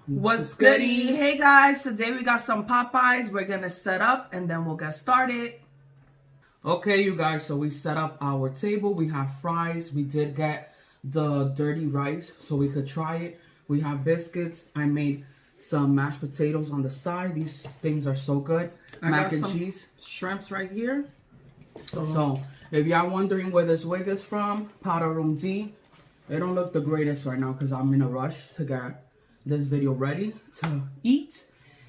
What's goody? Hey guys, today we got some Popeyes. We're gonna set up and then we'll get started. Okay, you guys, so we set up our table. We have fries. We did get the dirty rice so we could try it. We have biscuits. I made some mashed potatoes on the side. These things are so good. Mac and cheese. Shrimps right here. So if y'all wondering where this wig is from, Powder Room D. It don't look the greatest right now because I'm in a rush to get this video ready to eat.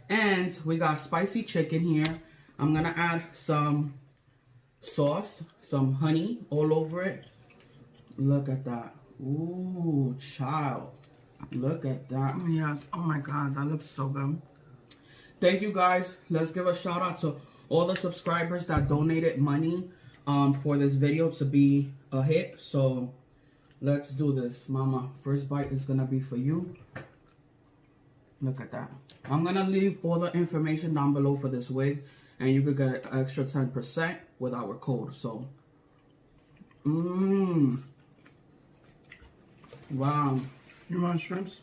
And we got spicy chicken here. I'm gonna add some sauce, some honey all over it. Look at that. Ooh, child. Look at that. Yes. Oh my god, that looks so good. Thank you guys. Let's give a shout out to all the subscribers that donated money for this video to be a hit. So let's do this, mama. First bite is gonna be for you. Look at that. I'm gonna leave all the information down below for this wig, and you could get an extra 10% with our code. So wow. You want shrimps?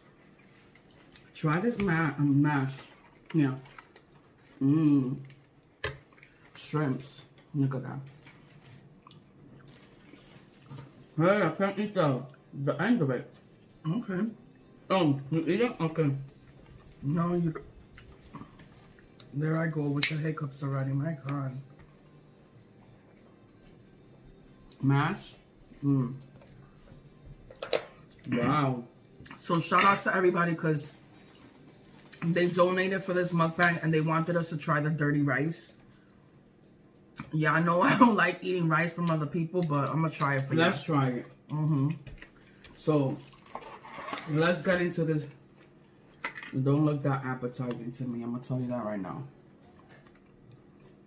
Try this mash. Yeah. Shrimps. Look at that. Hey, I can't eat the end of it. Okay. Oh, you eat it? Okay. No, you. There I go with the hiccups already. My god. Mash. Wow. So shout out to everybody because they donated for this mukbang and they wanted us to try the dirty rice. Yeah, I know I don't like eating rice from other people, but I'm gonna try it for you. Let's try it. So let's get into this. It don't look that appetizing to me. I'm gonna tell you that right now.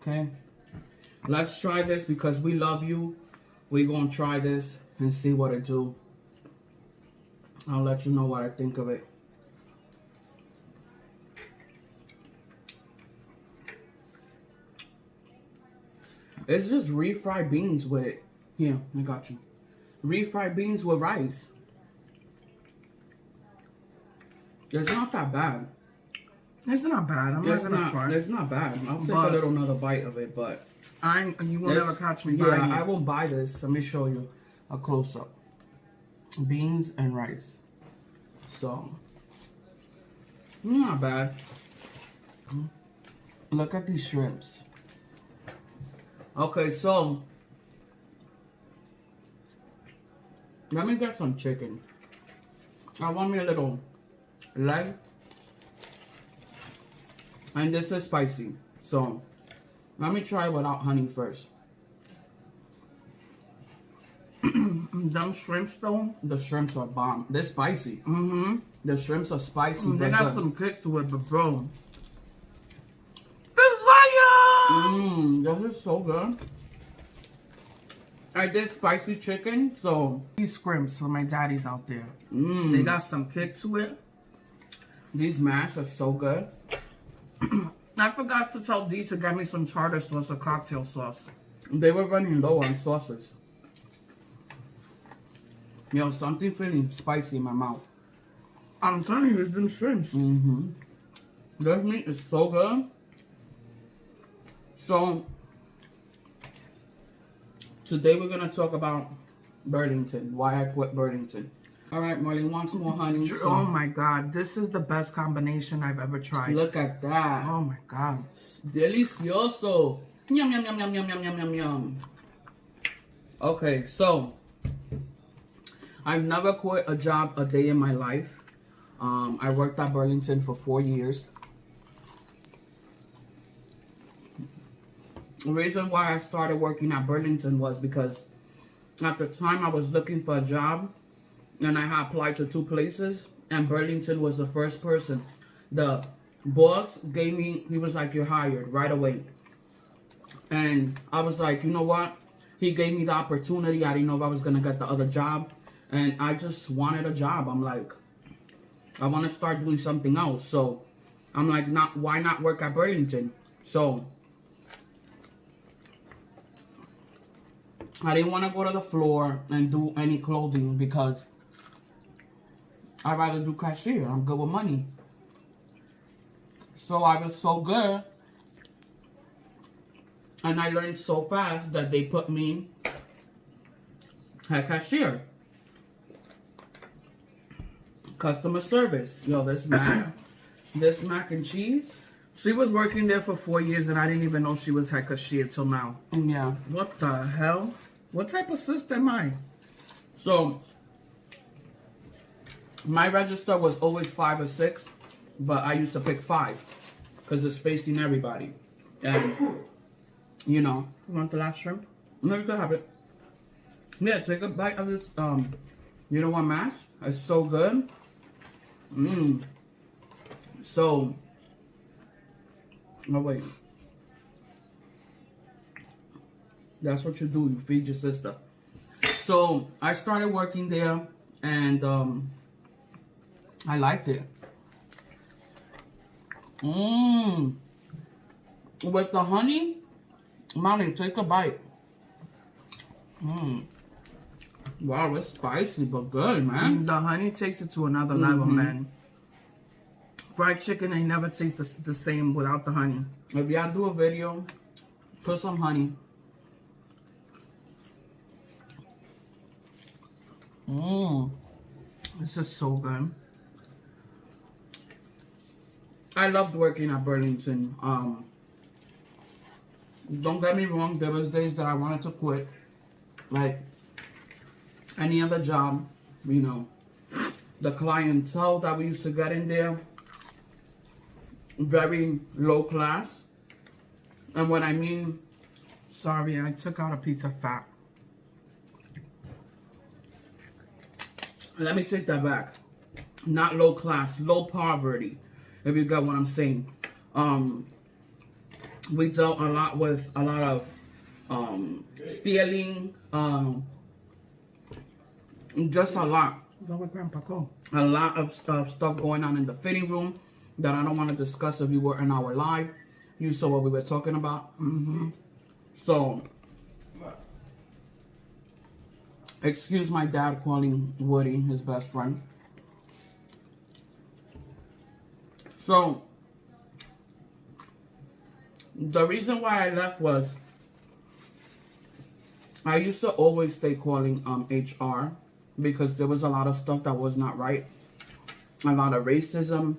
Okay. Let's try this because we love you. We're gonna try this and see what it do. I'll let you know what I think of it. It's just refried beans with, here, I got you. Refried beans with rice. It's not that bad. It's not bad. I'm not gonna front. It's not bad. I'll take a little another bite of it, but you will never catch me buying it. I will buy this. Let me show you a close up. Beans and rice. So not bad. Look at these shrimps. Okay, so let me get some chicken. I want me a little leg. And this is spicy. So let me try without honey first. Them shrimps though? The shrimps are bomb. They're spicy. The shrimps are spicy. They got some kick to it, but bro. Fire! This is so good. I did spicy chicken, so these scrimps for my daddies out there. They got some kick to it. These mash are so good. I forgot to tell D to get me some tartar sauce or cocktail sauce. They were running low on sauces. Yo, something feeling spicy in my mouth. I'm telling you, it's them shrimps. This meat is so good. So today we're gonna talk about Burlington. Why I quit Burlington. All right, Marlene, want some more honey? So, oh my god, this is the best combination I've ever tried. Look at that. Oh my god. Delicioso. Yum, yum, yum, yum, yum, yum, yum, yum, yum. Okay, so I've never quit a job a day in my life. I worked at Burlington for 4 years. The reason why I started working at Burlington was because at the time I was looking for a job and I had applied to 2 places and Burlington was the first person. The boss gave me, he was like, you're hired right away. And I was like, you know what? He gave me the opportunity. I didn't know if I was going to get the other job. And I just wanted a job. I'm like, I want to start doing something else. So I'm like, why not work at Burlington? So I didn't want to go to the floor and do any clothing because I'd rather do cashier. I'm good with money. So I was so good. And I learned so fast that they put me at cashier. Customer service. Yo, this mac and cheese. She was working there for 4 years and I didn't even know she was head cashier till now. Yeah. What the hell? What type of sister am I? So, my register was always 5 or 6, but I used to pick 5 because it's facing everybody. And, you know. You want the last shrimp? No, you can have it. Yeah, take a bite of this, you know what, mash? It's so good. So, oh wait. That's what you do, you feed your sister. So, I started working there, and, I liked it. With the honey, Mommy, take a bite. Wow, it's spicy but good, man. The honey takes it to another level, man. Fried chicken ain't never taste the same without the honey. If y'all do a video, put some honey. This is so good. I loved working at Burlington. Don't get me wrong, there was days that I wanted to quit. Like any other job, you know. The clientele that we used to get in there, very low class. And when I mean, Sorry, I took out a piece of fat. let me take that back. Not low class, low poverty, if you get what I'm saying. We dealt a lot with a lot of stealing, just a lot. Go with Grandpa, go. A lot of stuff going on in the fitting room that I don't want to discuss. If you were in our live, you saw what we were talking about. So, excuse my dad calling Woody his best friend. So, the reason why I left was I used to always stay calling HR because there was a lot of stuff that was not right. A lot of racism,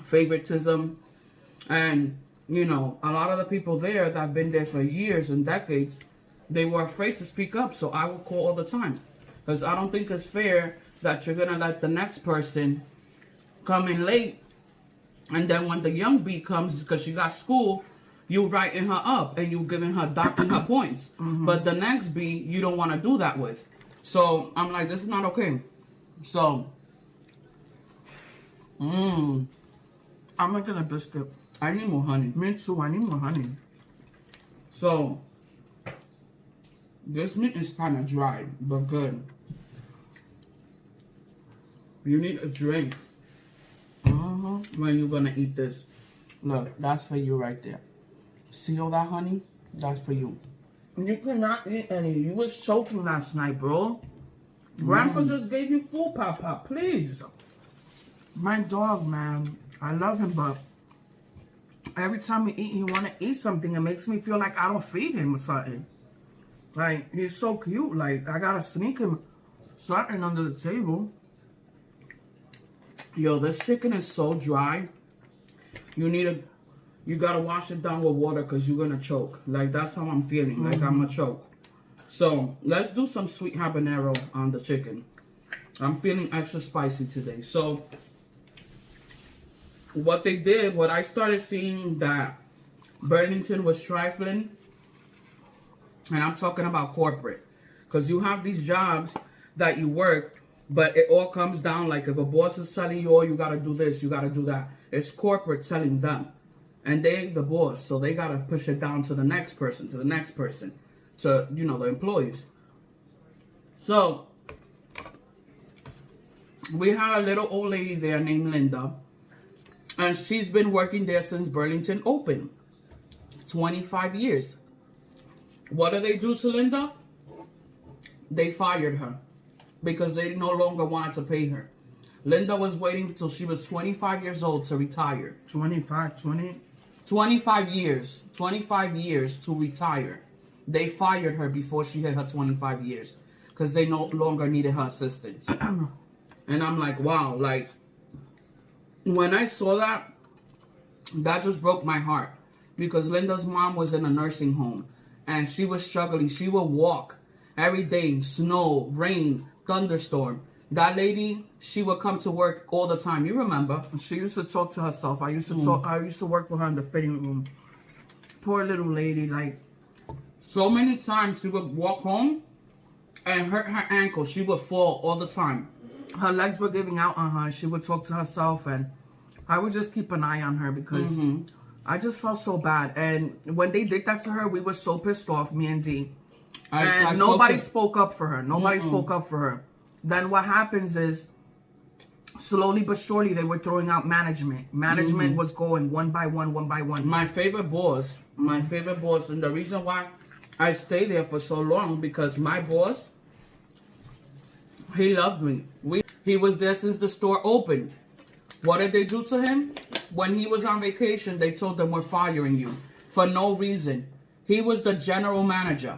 favoritism, and, you know, a lot of the people there that have been there for years and decades, they were afraid to speak up, so I would call all the time. Because I don't think it's fair that you're going to let the next person come in late, and then when the young bee comes, because she got school, you writing her up and you giving her, docking her points. But the next bee, you don't want to do that with. So I'm like, this is not okay. So, I'm making a biscuit. I need more honey. Me too, I need more honey. So, this meat is kind of dry, but good. You need a drink when you're going to eat this. Look, that's for you right there. See all that honey? That's for you. You cannot eat any. You was choking last night, bro. Grandpa just gave you full pop, please. My dog, man. I love him, but every time we eat, he want to eat something. It makes me feel like I don't feed him or something. Like, he's so cute. Like, I got to sneak him something under the table. Yo, this chicken is so dry. You gotta wash it down with water because you're gonna choke. Like, that's how I'm feeling. Like, I'm gonna choke. So, let's do some sweet habanero on the chicken. I'm feeling extra spicy today. So, what they did, what I started seeing that Burlington was trifling, and I'm talking about corporate. Because you have these jobs that you work, but it all comes down like if a boss is telling you, oh, you gotta do this, you gotta do that. It's corporate telling them. And they the boss, so they gotta push it down to the next person, to, you know, the employees. So, we had a little old lady there named Linda. And she's been working there since Burlington opened. 25 years. What do they do to Linda? They fired her. Because they no longer wanted to pay her. Linda was waiting till she was 25 years old to retire. 25, 20? 25 years. 25 years to retire. They fired her before she hit her 25 years. Because they no longer needed her assistance. And I'm like, wow. Like, when I saw that, that just broke my heart. Because Linda's mom was in a nursing home. And she was struggling. She would walk every day. Snow, rain, thunderstorm. That lady, she would come to work all the time. You remember? She used to talk to herself. I used to talk. I used to work with her in the fitting room. Poor little lady. Like, so many times she would walk home and hurt her ankle. She would fall all the time. Her legs were giving out on her. She would talk to herself, and I would just keep an eye on her because I just felt so bad. And when they did that to her, we were so pissed off, me and Dee. And nobody spoke up for her. Nobody spoke up for her. Then what happens is, slowly but surely, they were throwing out management. Management was going one by one, one by one. My favorite boss, and the reason why I stayed there for so long, because my boss, he loved me. He was there since the store opened. What did they do to him? When he was on vacation, they told him, we're firing you for no reason. He was the general manager.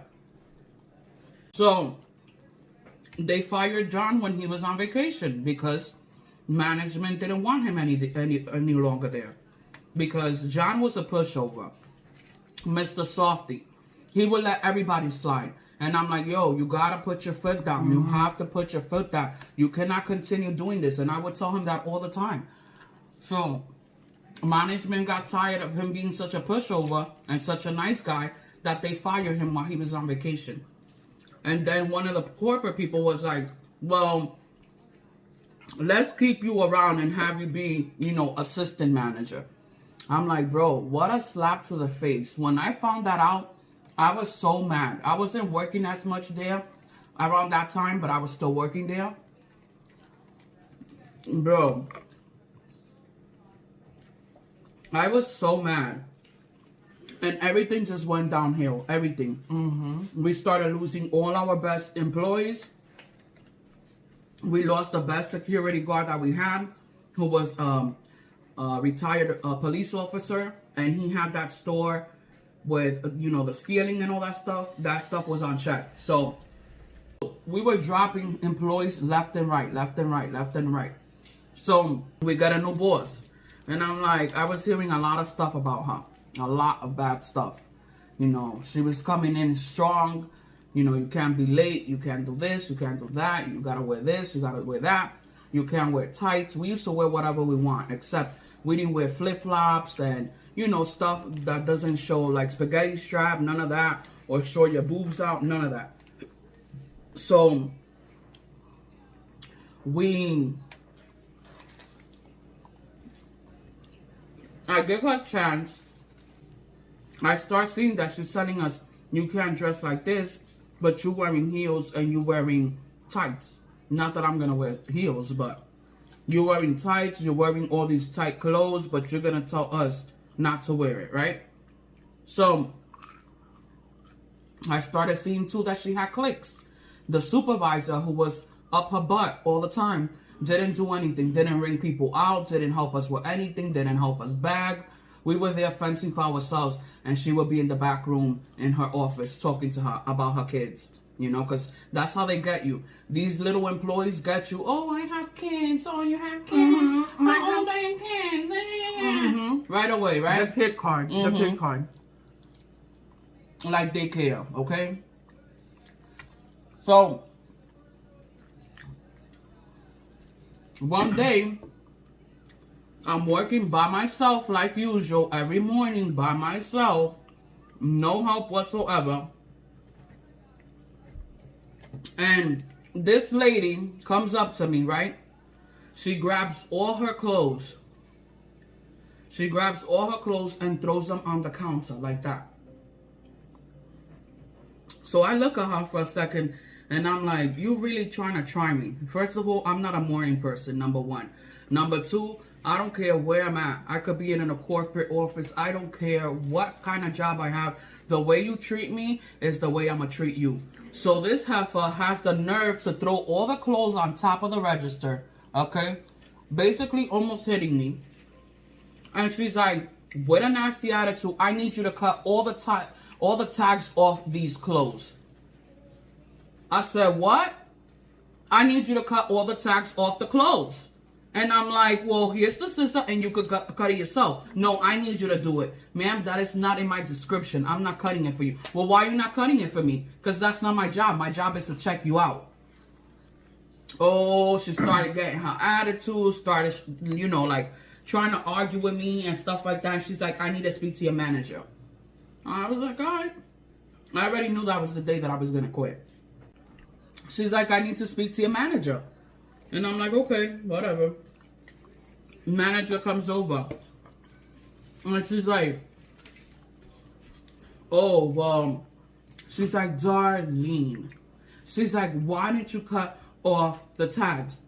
So they fired John when he was on vacation because management didn't want him any longer there. Because John was a pushover. Mr. Softy. He would let everybody slide. And I'm like, yo, you gotta put your foot down. You have to put your foot down. You cannot continue doing this. And I would tell him that all the time. So management got tired of him being such a pushover and such a nice guy that they fired him while he was on vacation. And then one of the corporate people was like, well, let's keep you around and have you be, assistant manager. I'm like, bro, what a slap to the face. When I found that out, I was so mad. I wasn't working as much there around that time, but I was still working there. Bro, I was so mad. And everything just went downhill. Everything. We started losing all our best employees. We lost the best security guard that we had, who was a retired police officer. And he had that store with, the stealing and all that stuff. That stuff was on check. So we were dropping employees left and right, left and right, left and right. So we got a new boss. And I'm like, I was hearing a lot of stuff about her. A lot of bad stuff. She was coming in strong. You can't be late. You can't do this. You can't do that. You gotta wear this. You gotta wear that. You can't wear tights. We used to wear whatever we want, except we didn't wear flip-flops and, stuff that doesn't show like spaghetti strap, none of that, or show your boobs out, none of that. So I give her a chance. I start seeing that she's telling us, you can't dress like this, but you're wearing heels and you're wearing tights. Not that I'm going to wear heels, but you're wearing tights, you're wearing all these tight clothes, but you're going to tell us not to wear it, right? So I started seeing too that she had cliques. The supervisor, who was up her butt all the time, didn't do anything, didn't ring people out, didn't help us with anything, didn't help us bag. We were there fencing for ourselves, and she would be in the back room in her office talking to her about her kids, because that's how they get you. These little employees get you. Oh, I have kids. Oh, you have kids. How old are your kids? Right away, right? The kid card. The kid card. Like daycare, okay? So one day, I'm working by myself like usual, every morning by myself, no help whatsoever. And this lady comes up to me, right? She grabs all her clothes. She grabs all her clothes and throws them on the counter like that. So I look at her for a second and I'm like, you really trying to try me? First of all, I'm not a morning person, number one. Number two, I don't care where I'm at. I could be in a corporate office. I don't care what kind of job I have. The way you treat me is the way I'm going to treat you. So this heifer has the nerve to throw all the clothes on top of the register, okay? basically almost hitting me. And she's like, with a nasty attitude, I need you to cut all the tags off these clothes. I said, what? I need you to cut all the tags off the clothes. And I'm like, well, here's the scissor and you could cut it yourself. No, I need you to do it. Ma'am, that is not in my description. I'm not cutting it for you. Well, why are you not cutting it for me? Because that's not my job. My job is to check you out. Oh, she started getting her attitude, started, you know, like trying to argue with me and stuff like that. And she's like, I need to speak to your manager. I was like, all right. I already knew that was the day that I was going to quit. She's like, I need to speak to your manager. And I'm like, okay, whatever. Manager comes over. And she's like, oh, she's like, Darlene. She's like, why didn't you cut off the tags?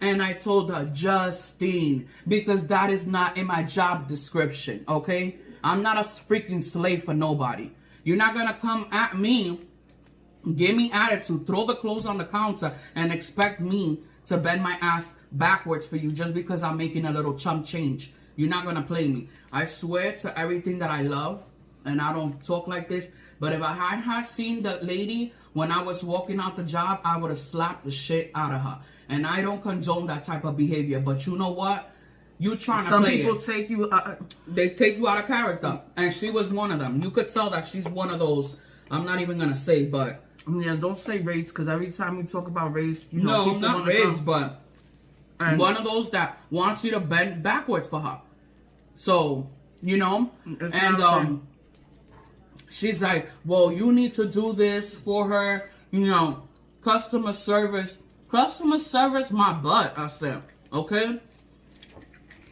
And I told her, Justine, because that is not in my job description, okay? I'm not a freaking slave for nobody. You're not going to come at me, give me attitude, throw the clothes on the counter, and expect me to bend my ass backwards for you just because I'm making a little chump change. You're not going to play me. I swear to everything that I love, and I don't talk like this, but if I had seen the lady when I was walking out the job, I would have slapped the shit out of her. And I don't condone that type of behavior. But you know what? You trying to play it. Some people take you... they take you out of character. And she was one of them. You could tell that she's one of those. I'm not even going to say, but... Yeah, don't say race, because every time you talk about race, you know... No, not race, but... And one of those that wants you to bend backwards for her. So, you know? And, she's like, well, you need to do this for her. You know, customer service... Customer service my butt, I said, okay?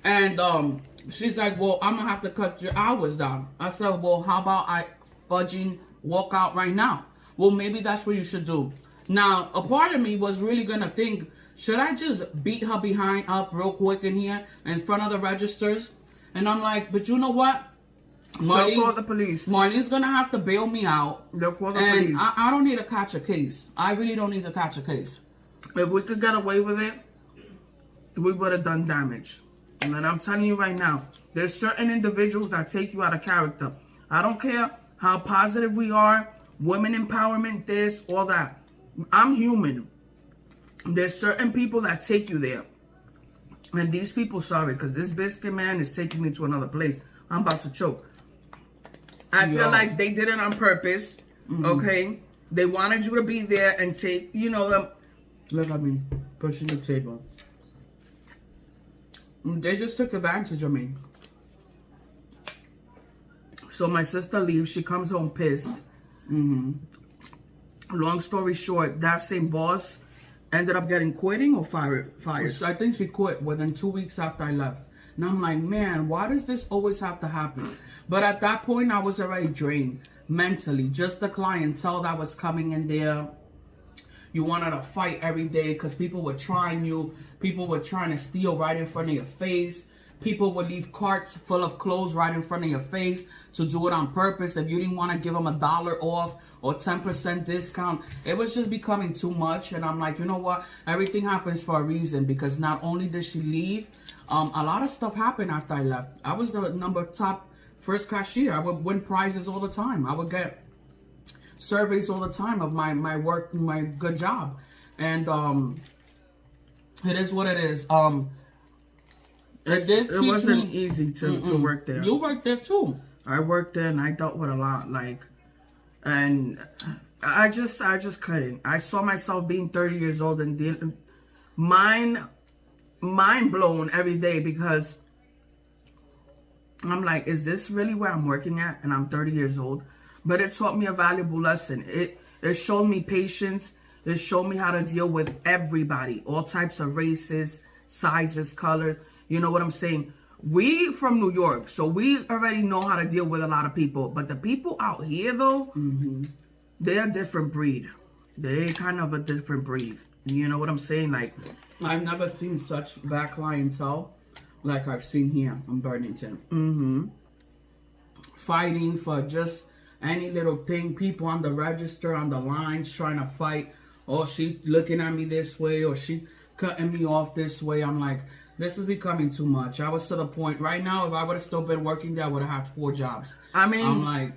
And she's like, well, I'm gonna have to cut your hours down. I said, well, how about I fudging walk out right now? Well, maybe that's what you should do. Now, a part of me was really gonna think, should I just beat her behind up real quick in here in front of the registers? And I'm like, but you know what? Marlene, call the police. Marlene's gonna have to bail me out. They'll call the and police. I don't need to catch a case. I really don't need to catch a case. If we could get away with it, we would have done damage. And then I'm telling you right now, there's certain individuals that take you out of character. I don't care how positive we are, women empowerment, this, all that. I'm human. There's certain people that take you there. And these people, sorry, because this biscuit man is taking me to another place. I'm about to choke. I feel like they did it on purpose, okay? They wanted you to be there and take, you know, them. Look at me pushing the table. They just took advantage of me. So my sister leaves. She comes home pissed. Long story short, that same boss ended up getting quitting or fired. So I think she quit within 2 weeks after I left. And I'm like, man, why does this always have to happen? But at that point, I was already drained mentally. Just the clientele that was coming in there. You wanted to fight every day because people were trying you. People were trying to steal right in front of your face. People would leave carts full of clothes right in front of your face to do it on purpose. If you didn't want to give them $1 off or 10% discount, it was just becoming too much. And I'm like, you know what? Everything happens for a reason, because not only did she leave, a lot of stuff happened after I left. I was the top first cashier. I would win prizes all the time. I would get surveys all the time of my work, my good job. And it is what it is. It wasn't easy to work there. You worked there too. I worked there and I dealt with a lot, like, and I just couldn't. I saw myself being 30 years old and mind blown every day, because I'm like, is this really where I'm working at? And I'm 30 years old. But it taught me a valuable lesson. It showed me patience. It showed me how to deal with everybody, all types of races, sizes, colors. You know what I'm saying? We from New York, so we already know how to deal with a lot of people. But the people out here, though, they're a different breed. They're kind of a different breed. You know what I'm saying? Like, I've never seen such bad clientele like I've seen here in Burlington. Fighting for just any little thing. People on the register, on the lines, trying to fight. Or she looking at me this way, or she cutting me off this way. I'm like, This is becoming too much. I was to the point right now. If I would have still been working there, I would have had 4 jobs. I mean, I'm like,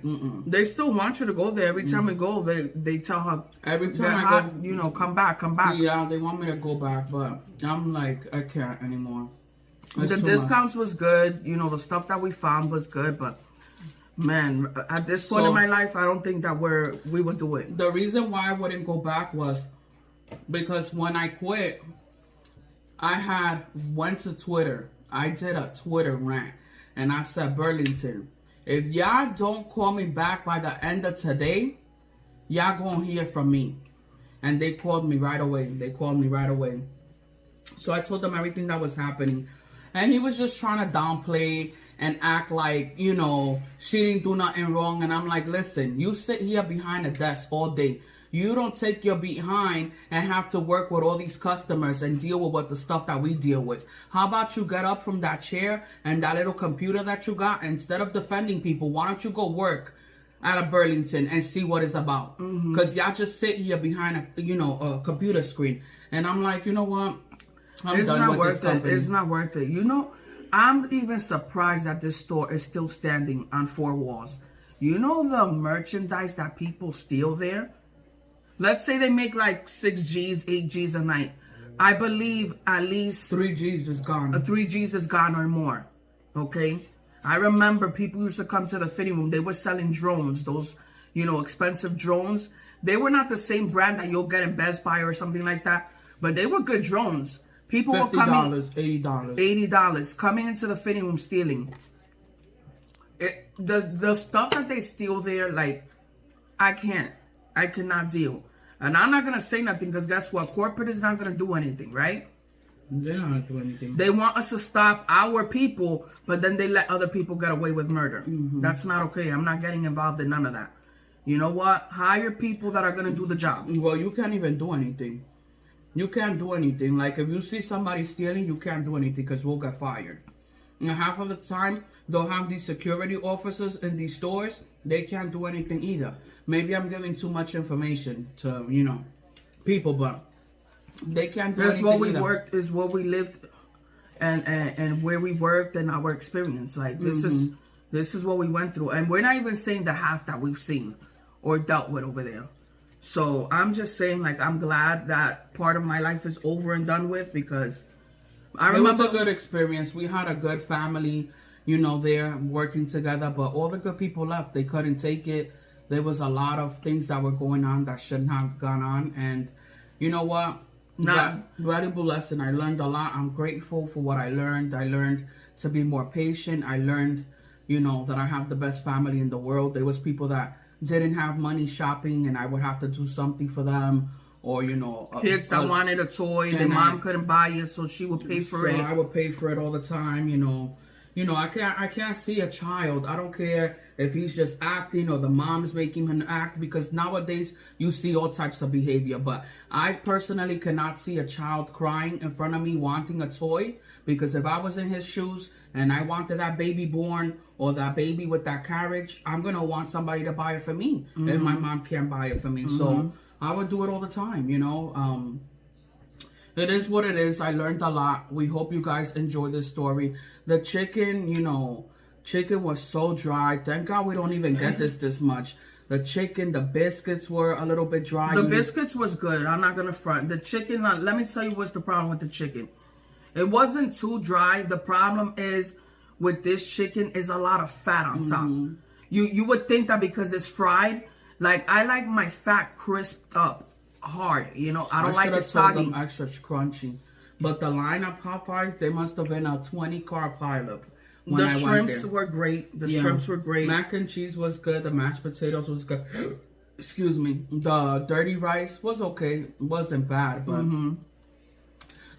they still want you to go there. Every time we go, they tell her every time I go, you know, come back. Yeah, they want me to go back, but I'm like, I can't anymore. The discounts was good. You know, the stuff that we found was good, but man, at this point in my life, I don't think that we would do it. The reason why I wouldn't go back was because when I quit, I went to Twitter. I did a Twitter rant, and I said, Burlington, if y'all don't call me back by the end of today, y'all gonna hear from me. And they called me right away. So I told them everything that was happening. And he was just trying to downplay and act like, you know, she didn't do nothing wrong. And I'm like, listen, you sit here behind a desk all day. You don't take your behind and have to work with all these customers and deal with what the stuff that we deal with. How about you get up from that chair and that little computer that you got, instead of defending people, why don't you go work at a Burlington and see what it's about? Because y'all just sit here behind a computer screen. And I'm like, you know what? It's not worth it. It's not worth it. You know, I'm even surprised that this store is still standing on 4 walls. You know the merchandise that people steal there? Let's say they make like 6 G's, 8 G's a night. I believe at least 3 G's is gone. 3 G's is gone or more. Okay? I remember people used to come to the fitting room. They were selling drones, those, you know, expensive drones. They were not the same brand that you'll get in Best Buy or something like that, but they were good drones. People were coming, $80 coming into the fitting room stealing. The stuff that they steal there, like, I cannot deal. And I'm not going to say nothing because guess what? Corporate is not going to do anything, right? They're not going to do anything. They want us to stop our people, but then they let other people get away with murder. That's not okay. I'm not getting involved in none of that. You know what? Hire people that are going to do the job. Well, you can't even do anything. You can't do anything. Like, if you see somebody stealing, you can't do anything because we'll get fired. And half of the time, they'll have these security officers in these stores. They can't do anything either. Maybe I'm giving too much information to, you know, people, but they can't do anything what we either. Worked is what we lived and where we worked and our experience. Like, this is what we went through. And we're not even saying the half that we've seen or dealt with over there. So I'm just saying, like, I'm glad that part of my life is over and done with, because I remember it was a good experience. We had a good family, you know, there working together, but all the good people left. They couldn't take it. There was a lot of things that were going on that shouldn't have gone on. And you know what? Valuable lesson. I learned a lot. I'm grateful for what I learned. I learned to be more patient. I learned, you know, that I have the best family in the world. There was people that didn't have money shopping and I would have to do something for them. Or, you know, kids that wanted a toy, their mom couldn't buy it, so she would pay for it. So I would pay for it all the time, you know. You know, I can't see a child. I don't care if he's just acting or the mom's making him act, because nowadays you see all types of behavior. But I personally cannot see a child crying in front of me wanting a toy, because if I was in his shoes and I wanted that baby born or that baby with that carriage, I'm going to want somebody to buy it for me if my mom can't buy it for me. So I would do it all the time, you know. It is what it is. I learned a lot. We hope you guys enjoy this story. The chicken, you know, chicken was so dry. Thank God we don't even get this much. The chicken, the biscuits were a little bit dry. The biscuits was good. I'm not going to front. The chicken, let me tell you what's the problem with the chicken. It wasn't too dry. The problem is with this chicken is a lot of fat on top. You would think that because it's fried, like, I like my fat crisped up hard, you know. I don't like it soggy. Them extra crunchy. But the line of Popeyes, they must have been a 20-car pileup. The shrimps were great. The shrimps were great. Mac and cheese was good. The mashed potatoes was good. Excuse me. The dirty rice was okay. It wasn't bad, but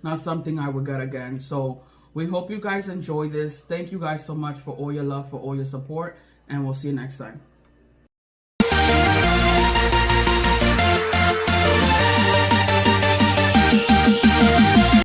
not something I would get again. So we hope you guys enjoy this. Thank you guys so much for all your love, for all your support, and we'll see you next time.